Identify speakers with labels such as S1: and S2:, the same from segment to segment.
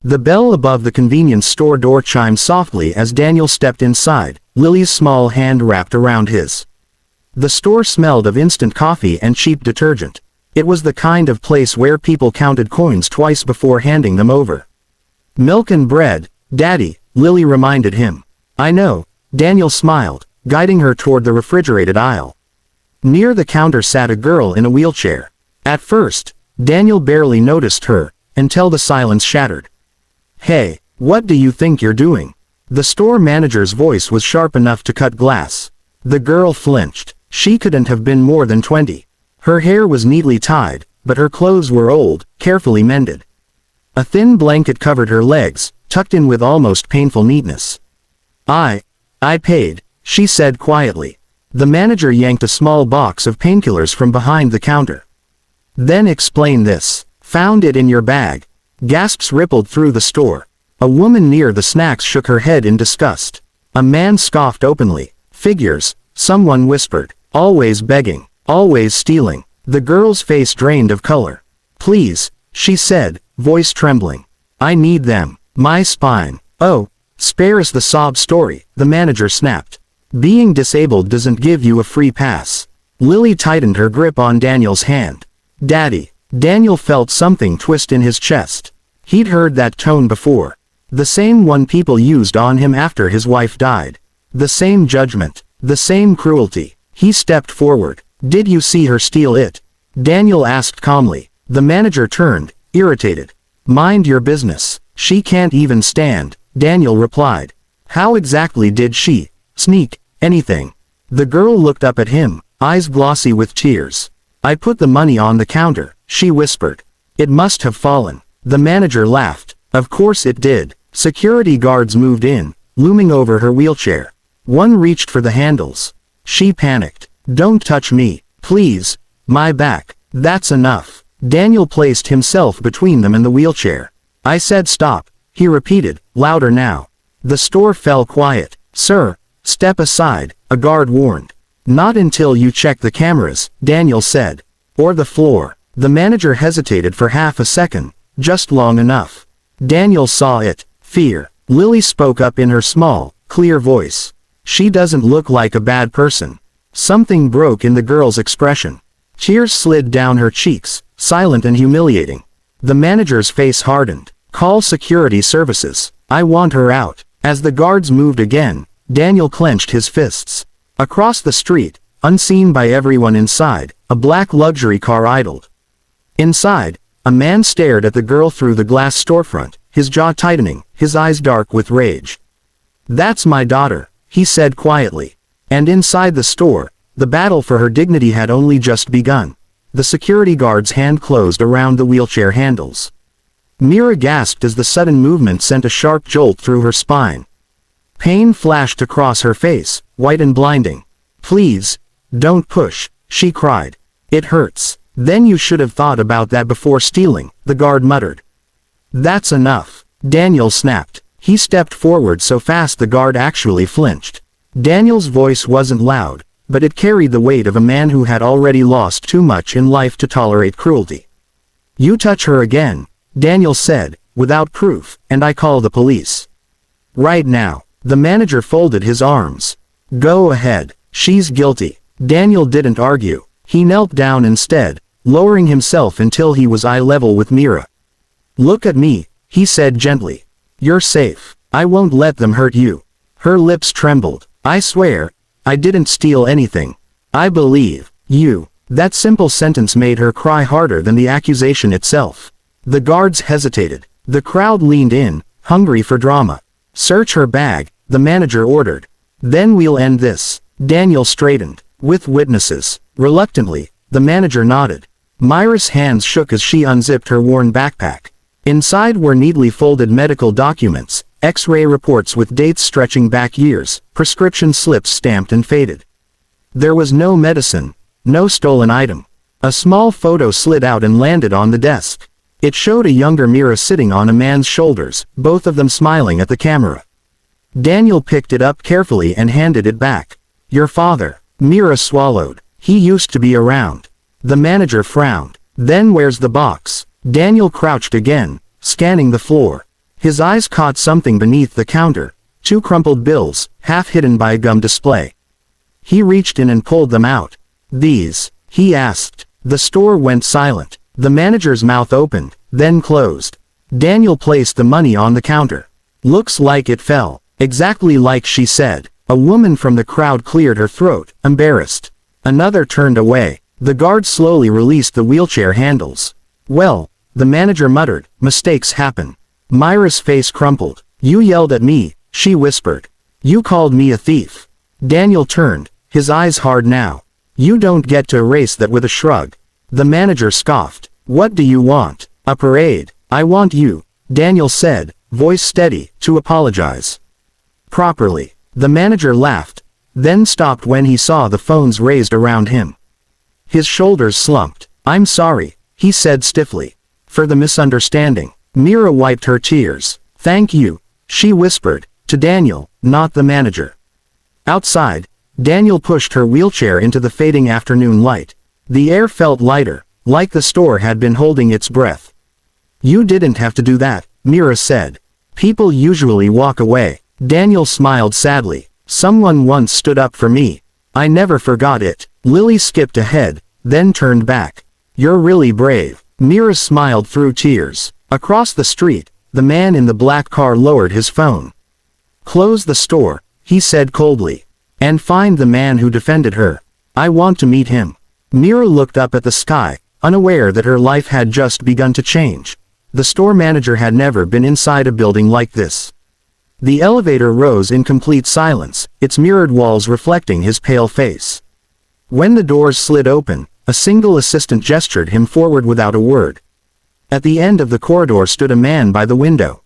S1: The bell above the convenience store door chimed softly as Daniel stepped inside, Lily's small hand wrapped around his. The store smelled of instant coffee and cheap detergent. It was the kind of place where people counted coins twice before handing them over. "Milk and bread, Daddy," Lily reminded him. "I know," Daniel smiled, guiding her toward the refrigerated aisle. Near the counter sat a girl in a wheelchair. At first, Daniel barely noticed her, until the silence shattered. "Hey, what do you think you're doing?" The store manager's voice was sharp enough to cut glass. The girl flinched. She couldn't have been more than 20. Her hair was neatly tied, but her clothes were old, carefully mended. A thin blanket covered her legs, tucked in with almost painful neatness. I paid," she said quietly. The manager yanked a small box of painkillers from behind the counter. "Then explain this." "Found it in your bag." Gasps rippled through the store. A woman near the snacks shook her head in disgust. A man scoffed openly. "Figures," someone whispered. "Always begging. Always stealing." The girl's face drained of color. "Please," she said, voice trembling. "I need them. My spine." "Oh, spare us the sob story," the manager snapped. "Being disabled doesn't give you a free pass." Lily tightened her grip on Daniel's hand. "Daddy." Daniel felt something twist in his chest. He'd heard that tone before. The same one people used on him after his wife died. The same judgment. The same cruelty. He stepped forward. "Did you see her steal it?" Daniel asked calmly. The manager turned, irritated. "Mind your business. She can't even stand," Daniel replied. "How exactly did she sneak anything?" The girl looked up at him, eyes glossy with tears. "I put the money on the counter," she whispered. "It must have fallen." The manager laughed. "Of course it did." Security guards moved in, looming over her wheelchair. One reached for the handles. She panicked. "Don't touch me, please. My back." "That's enough." Daniel placed himself between them and the wheelchair. "I said stop," he repeated, louder now. The store fell quiet. "Sir, step aside," a guard warned. "Not until you check the cameras," Daniel said. "Or the floor." The manager hesitated for half a second, just long enough. Daniel saw it. Fear. Lily spoke up in her small, clear voice. "She doesn't look like a bad person." Something broke in the girl's expression. Tears slid down her cheeks, silent and humiliating. The manager's face hardened. "Call security services. I want her out." As the guards moved again, Daniel clenched his fists. Across the street, unseen by everyone inside, a black luxury car idled. Inside, a man stared at the girl through the glass storefront, his jaw tightening, his eyes dark with rage. "That's my daughter," he said quietly. And inside the store, the battle for her dignity had only just begun. The security guard's hand closed around the wheelchair handles. Mira gasped as the sudden movement sent a sharp jolt through her spine. Pain flashed across her face, white and blinding. "Please, don't push," she cried. "It hurts." "Then you should have thought about that before stealing," the guard muttered. "That's enough," Daniel snapped. He stepped forward so fast the guard actually flinched. Daniel's voice wasn't loud, but it carried the weight of a man who had already lost too much in life to tolerate cruelty. "You touch her again," Daniel said, "without proof, and I call the police." "Right now." The manager folded his arms. "Go ahead. She's guilty." Daniel didn't argue. He knelt down instead, lowering himself until he was eye level with Mira. "Look at me," he said gently. "You're safe. I won't let them hurt you." Her lips trembled. "I swear, I didn't steal anything. I believe you." That simple sentence made her cry harder than the accusation itself. The guards hesitated. The crowd leaned in, hungry for drama. "Search her bag," the manager ordered. "Then we'll end this." Daniel straightened. "With witnesses." Reluctantly, the manager nodded. Myra's hands shook as she unzipped her worn backpack. Inside were neatly folded medical documents, X-ray reports with dates stretching back years, prescription slips stamped and faded. There was no medicine, no stolen item. A small photo slid out and landed on the desk. It showed a younger Mira sitting on a man's shoulders, both of them smiling at the camera. Daniel picked it up carefully and handed it back. "Your father." Mira swallowed. "He used to be around." The manager frowned. "Then where's the box?" Daniel crouched again, scanning the floor. His eyes caught something beneath the counter, 2 crumpled bills, half hidden by a gum display. He reached in and pulled them out. "These?" he asked. The store went silent. The manager's mouth opened, then closed. Daniel placed the money on the counter. "Looks like it fell." "Exactly like she said." A woman from the crowd cleared her throat, embarrassed. Another turned away. The guard slowly released the wheelchair handles. "Well," the manager muttered, "mistakes happen." Myra's face crumpled. "You yelled at me," she whispered. "You called me a thief." Daniel turned, his eyes hard now. "You don't get to erase that with a shrug." The manager scoffed. "What do you want? A parade?" "I want you," Daniel said, voice steady, "to apologize properly." The manager laughed, then stopped when he saw the phones raised around him. His shoulders slumped. "I'm sorry," he said stiffly, "for the misunderstanding." Mira wiped her tears. "Thank you," she whispered, to Daniel, not the manager. Outside, Daniel pushed her wheelchair into the fading afternoon light. The air felt lighter, like the store had been holding its breath. "You didn't have to do that," Mira said. "People usually walk away." Daniel smiled sadly. "Someone once stood up for me. I never forgot it." Lily skipped ahead, then turned back. "You're really brave." Mira smiled through tears. Across the street, the man in the black car lowered his phone. "Close the store," he said coldly. "And find the man who defended her. I want to meet him." Mira looked up at the sky, unaware that her life had just begun to change. The store manager had never been inside a building like this. The elevator rose in complete silence, its mirrored walls reflecting his pale face. When the doors slid open, a single assistant gestured him forward without a word. At the end of the corridor stood a man by the window.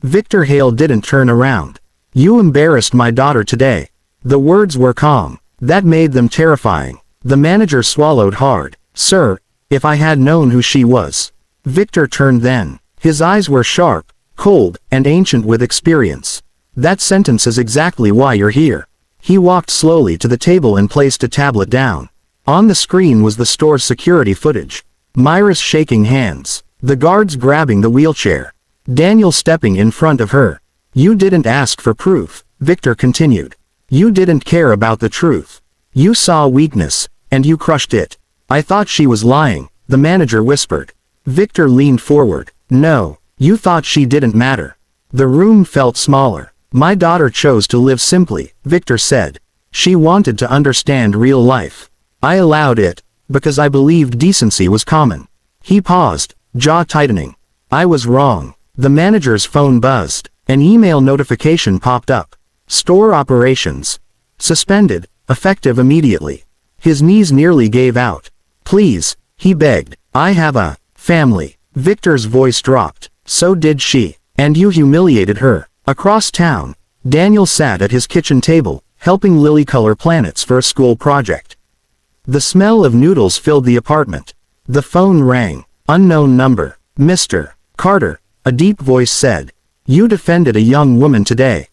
S1: Victor Hale didn't turn around. "You embarrassed my daughter today." The words were calm. That made them terrifying. The manager swallowed hard. "Sir, if I had known who she was." Victor turned then. His eyes were sharp, cold, and ancient with experience. "That sentence is exactly why you're here." He walked slowly to the table and placed a tablet down. On the screen was the store's security footage. Myra's shaking hands. The guards grabbing the wheelchair. Daniel stepping in front of her. "You didn't ask for proof," Victor continued. "You didn't care about the truth. You saw weakness, and you crushed it." "I thought she was lying," the manager whispered. Victor leaned forward. "No, you thought she didn't matter." The room felt smaller. "My daughter chose to live simply," Victor said. "She wanted to understand real life. I allowed it, because I believed decency was common." He paused, jaw tightening. "I was wrong." The manager's phone buzzed. An email notification popped up. "Store operations suspended, effective immediately." His knees nearly gave out. "Please," he begged. "I have a family." Victor's voice dropped. "So did she. And you humiliated her." Across town, Daniel sat at his kitchen table, helping Lily color planets for a school project. The smell of noodles filled the apartment. The phone rang. Unknown number. "Mr. Carter," a deep voice said. "You defended a young woman today."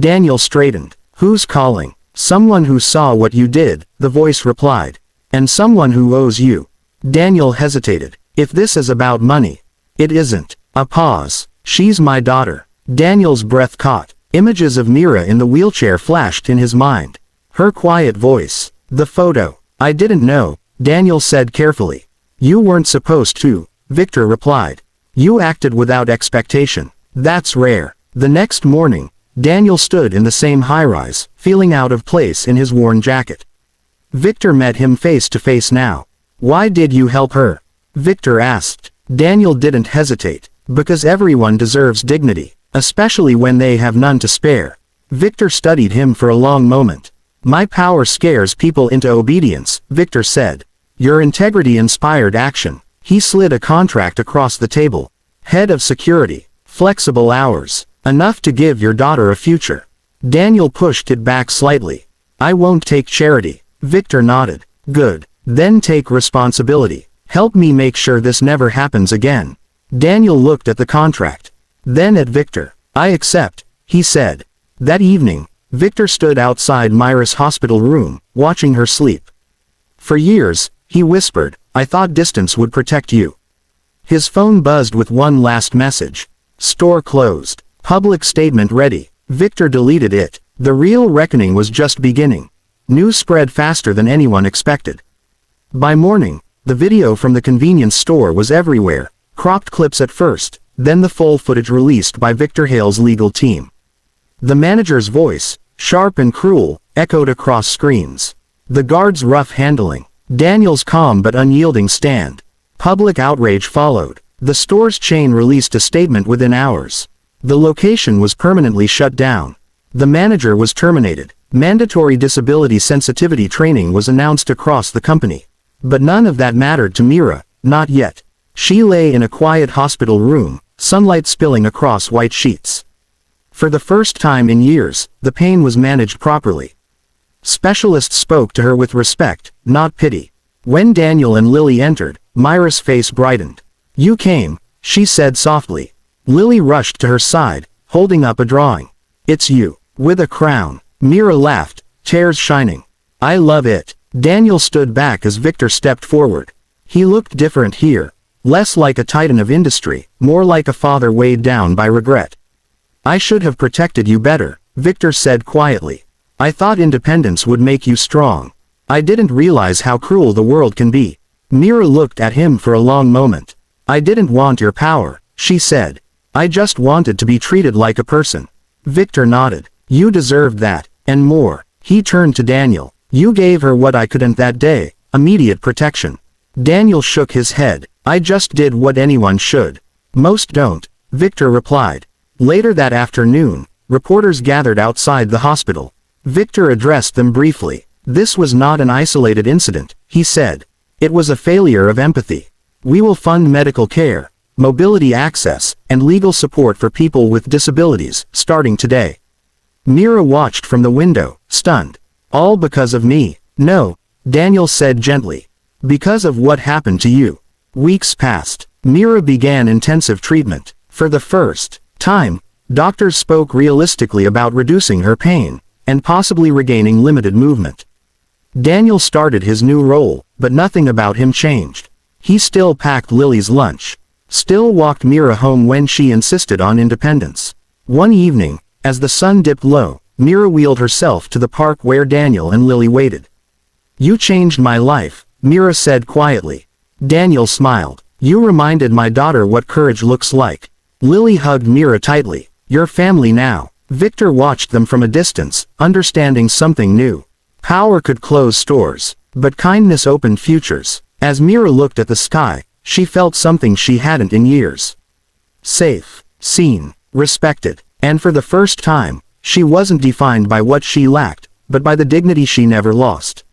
S1: Daniel straightened. "Who's calling?" "Someone who saw what you did," the voice replied. "And someone who owes you." Daniel hesitated. "If this is about money." "It isn't." A pause. "She's my daughter." Daniel's breath caught. Images of Mira in the wheelchair flashed in his mind. Her quiet voice. The photo. "I didn't know," Daniel said carefully. "You weren't supposed to," Victor replied. "You acted without expectation. That's rare." The next morning, Daniel stood in the same high-rise, feeling out of place in his worn jacket. Victor met him face to face now. "Why did you help her?" Victor asked. Daniel didn't hesitate. "Because everyone deserves dignity, especially when they have none to spare." Victor studied him for a long moment. "My power scares people into obedience," Victor said. "Your integrity inspired action." He slid a contract across the table. "Head of security. Flexible hours. Enough to give your daughter a future." Daniel pushed it back slightly. "I won't take charity." Victor nodded. "Good. Then take responsibility. Help me make sure this never happens again." Daniel looked at the contract. Then at Victor. "I accept," he said. That evening, Victor stood outside Myra's hospital room, watching her sleep. "For years," he whispered, "I thought distance would protect you." His phone buzzed with one last message. Store closed. Public statement ready. Victor deleted it. The real reckoning was just beginning. News spread faster than anyone expected. By morning, the video from the convenience store was everywhere, cropped clips at first, then the full footage released by Victor Hale's legal team. The manager's voice, sharp and cruel, echoed across screens. The guard's rough handling. Daniel's calm but unyielding stand. Public outrage followed. The store's chain released a statement within hours. The location was permanently shut down. The manager was terminated. Mandatory disability sensitivity training was announced across the company. But none of that mattered to Mira, not yet. She lay in a quiet hospital room, sunlight spilling across white sheets. For the first time in years, the pain was managed properly. Specialists spoke to her with respect, not pity. When Daniel and Lily entered, Mira's face brightened. "You came," she said softly. Lily rushed to her side, holding up a drawing. "It's you, with a crown." Mira laughed, tears shining. "I love it." Daniel stood back as Victor stepped forward. He looked different here. Less like a titan of industry, more like a father weighed down by regret. "I should have protected you better," Victor said quietly. "I thought independence would make you strong. I didn't realize how cruel the world can be." Mira looked at him for a long moment. "I didn't want your power," she said. "I just wanted to be treated like a person." Victor nodded. "You deserved that, and more." He turned to Daniel. "You gave her what I couldn't that day, immediate protection." Daniel shook his head. "I just did what anyone should." "Most don't," Victor replied. Later that afternoon, reporters gathered outside the hospital. Victor addressed them briefly. "This was not an isolated incident," he said. "It was a failure of empathy. We will fund medical care, mobility access, and legal support for people with disabilities, starting today." Mira watched from the window, stunned. "All because of me." "No," Daniel said gently. "Because of what happened to you." Weeks passed. Mira began intensive treatment. For the first time, doctors spoke realistically about reducing her pain, and possibly regaining limited movement. Daniel started his new role, but nothing about him changed. He still packed Lily's lunch. Still walked Mira home when she insisted on independence. One evening, as the sun dipped low, Mira wheeled herself to the park where Daniel and Lily waited. "You changed my life," Mira said quietly. Daniel smiled. "You reminded my daughter what courage looks like." Lily hugged Mira tightly. "You're family now." Victor watched them from a distance, understanding something new. Power could close stores, but kindness opened futures. As Mira looked at the sky, she felt something she hadn't in years. Safe, seen, respected, and for the first time, she wasn't defined by what she lacked, but by the dignity she never lost.